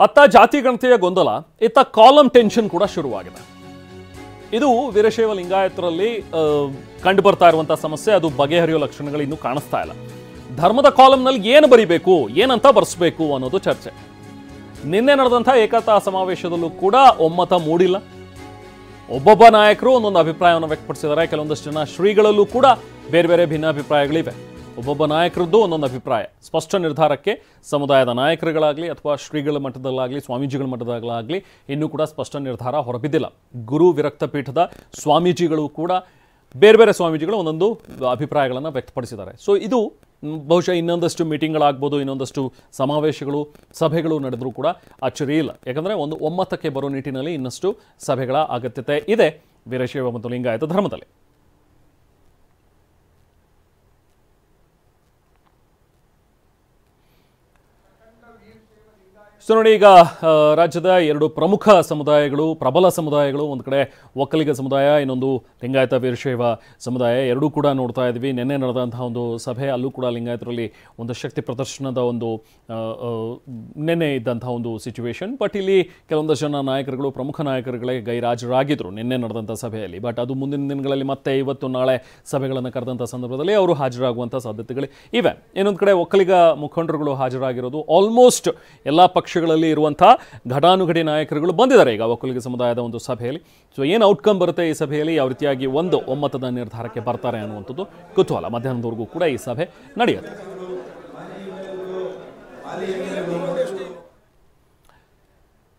ಅತ್ತ ಜಾತಿ ಗಣತಿಯ ಗೊಂದಲ, ಇತ್ತ ಕಾಲಂ ಟೆನ್ಷನ್ ಕೂಡ ಶುರುವಾಗಿದೆ. ಇದು ವೀರಶೈವ ಲಿಂಗಾಯತರಲ್ಲಿ ಕಂಡು ಬರ್ತಾ ಇರುವಂತಹ ಸಮಸ್ಯೆ. ಅದು ಬಗೆಹರಿಯೋ ಲಕ್ಷಣಗಳು ಇನ್ನೂ ಕಾಣಿಸ್ತಾ ಇಲ್ಲ. ಧರ್ಮದ ಕಾಲಂನಲ್ಲಿ ಏನು ಬರಿಬೇಕು, ಏನಂತ ಬರೆಸಬೇಕು ಅನ್ನೋದು ಚರ್ಚೆ. ನಿನ್ನೆ ನಡೆದಂತಹ ಏಕತಾ ಸಮಾವೇಶದಲ್ಲೂ ಕೂಡ ಒಮ್ಮತ ಮೂಡಿಲ್ಲ. ಒಬ್ಬೊಬ್ಬ ನಾಯಕರು ಒಂದೊಂದು ಅಭಿಪ್ರಾಯವನ್ನು ವ್ಯಕ್ತಪಡಿಸಿದ್ದಾರೆ. ಕೆಲವೊಂದಷ್ಟು ಜನ ಶ್ರೀಗಳಲ್ಲೂ ಕೂಡ ಬೇರೆ ಬೇರೆ ಭಿನ್ನಾಭಿಪ್ರಾಯಗಳಿವೆ. ಒಬ್ಬೊಬ್ಬ ನಾಯಕರದ್ದು ಒಂದೊಂದು ಅಭಿಪ್ರಾಯ. ಸ್ಪಷ್ಟ ನಿರ್ಧಾರಕ್ಕೆ ಸಮುದಾಯದ ನಾಯಕರುಗಳಾಗಲಿ ಅಥವಾ ಶ್ರೀಗಳ ಮಟ್ಟದಲ್ಲಾಗಲಿ ಸ್ವಾಮೀಜಿಗಳ ಮಟ್ಟದಲ್ಲಾಗಲಿ ಇನ್ನೂ ಕೂಡ ಸ್ಪಷ್ಟ ನಿರ್ಧಾರ ಹೊರಬಿದ್ದಿಲ್ಲ. ಗುರು ವಿರಕ್ತ ಪೀಠದ ಸ್ವಾಮೀಜಿಗಳು ಕೂಡ ಬೇರೆ ಬೇರೆ ಸ್ವಾಮೀಜಿಗಳು ಒಂದೊಂದು ಅಭಿಪ್ರಾಯಗಳನ್ನು ವ್ಯಕ್ತಪಡಿಸಿದ್ದಾರೆ. ಸೊ ಇದು ಬಹುಶಃ ಇನ್ನೊಂದಷ್ಟು ಮೀಟಿಂಗ್ಗಳಾಗ್ಬೋದು, ಇನ್ನೊಂದಷ್ಟು ಸಮಾವೇಶಗಳು ಸಭೆಗಳು ನಡೆದರೂ ಕೂಡ ಅಚ್ಚರಿ ಇಲ್ಲ. ಯಾಕಂದರೆ ಒಂದು ಒಮ್ಮತಕ್ಕೆ ಬರೋ ನಿಟ್ಟಿನಲ್ಲಿ ಇನ್ನಷ್ಟು ಸಭೆಗಳ ಅಗತ್ಯತೆ ಇದೆ ವೀರಶೈವ ಮತ್ತು ಲಿಂಗಾಯತ ಧರ್ಮದಲ್ಲಿ. ಸೊ ನೋಡಿ, ಈಗ ರಾಜ್ಯದ ಎರಡು ಪ್ರಮುಖ ಸಮುದಾಯಗಳು, ಪ್ರಬಲ ಸಮುದಾಯಗಳು, ಒಂದು ಕಡೆ ಒಕ್ಕಲಿಗ ಸಮುದಾಯ, ಇನ್ನೊಂದು ಲಿಂಗಾಯತ ವೀರಶೈವ ಸಮುದಾಯ, ಎರಡೂ ಕೂಡ ನೋಡ್ತಾ ಇದ್ವಿ. ನಿನ್ನೆ ನಡೆದಂತಹ ಒಂದು ಸಭೆ, ಅಲ್ಲೂ ಕೂಡ ಲಿಂಗಾಯತರಲ್ಲಿ ಒಂದು ಶಕ್ತಿ ಪ್ರದರ್ಶನದ ಒಂದು ನಿನ್ನೆ ಇದ್ದಂತಹ ಒಂದು ಸಿಚುವೇಶನ್. ಬಟ್ ಇಲ್ಲಿ ಕೆಲವೊಂದಷ್ಟು ಜನ ನಾಯಕರುಗಳು, ಪ್ರಮುಖ ನಾಯಕರುಗಳೇ ಗೈರಾಜರಾಗಿದ್ದರು ನಿನ್ನೆ ನಡೆದಂಥ ಸಭೆಯಲ್ಲಿ. ಬಟ್ ಅದು ಮುಂದಿನ ದಿನಗಳಲ್ಲಿ ಮತ್ತೆ ಇವತ್ತು ನಾಳೆ ಸಭೆಗಳನ್ನು ಕರೆದಂಥ ಸಂದರ್ಭದಲ್ಲಿ ಅವರು ಹಾಜರಾಗುವಂಥ ಸಾಧ್ಯತೆಗಳು ಇವೆ. ಇನ್ನೊಂದು ಕಡೆ ಒಕ್ಕಲಿಗ ಮುಖಂಡರುಗಳು ಹಾಜರಾಗಿರೋದು. ಆಲ್ಮೋಸ್ಟ್ ಎಲ್ಲ ಪಕ್ಷಗಳಲ್ಲಿ ಇರುವಂಥ ಘಟಾನುಘಟಿ ನಾಯಕರುಗಳು ಬಂದಿದ್ದಾರೆ ಈಗ ಒಕ್ಕಲಿಗ ಸಮುದಾಯದ ಒಂದು ಸಭೆಯಲ್ಲಿ. ಸೊ ಏನು ಔಟ್ಕಮ್ ಬರುತ್ತೆ ಈ ಸಭೆಯಲ್ಲಿ, ಯಾವ ರೀತಿಯಾಗಿ ಒಂದು ಒಮ್ಮತದ ನಿರ್ಧಾರಕ್ಕೆ ಬರ್ತಾರೆ ಅನ್ನುವಂಥದ್ದು ಕುತೂಹಲ. ಮಧ್ಯಾಹ್ನದವರೆಗೂ ಕೂಡ ಈ ಸಭೆ ನಡೆಯುತ್ತೆ.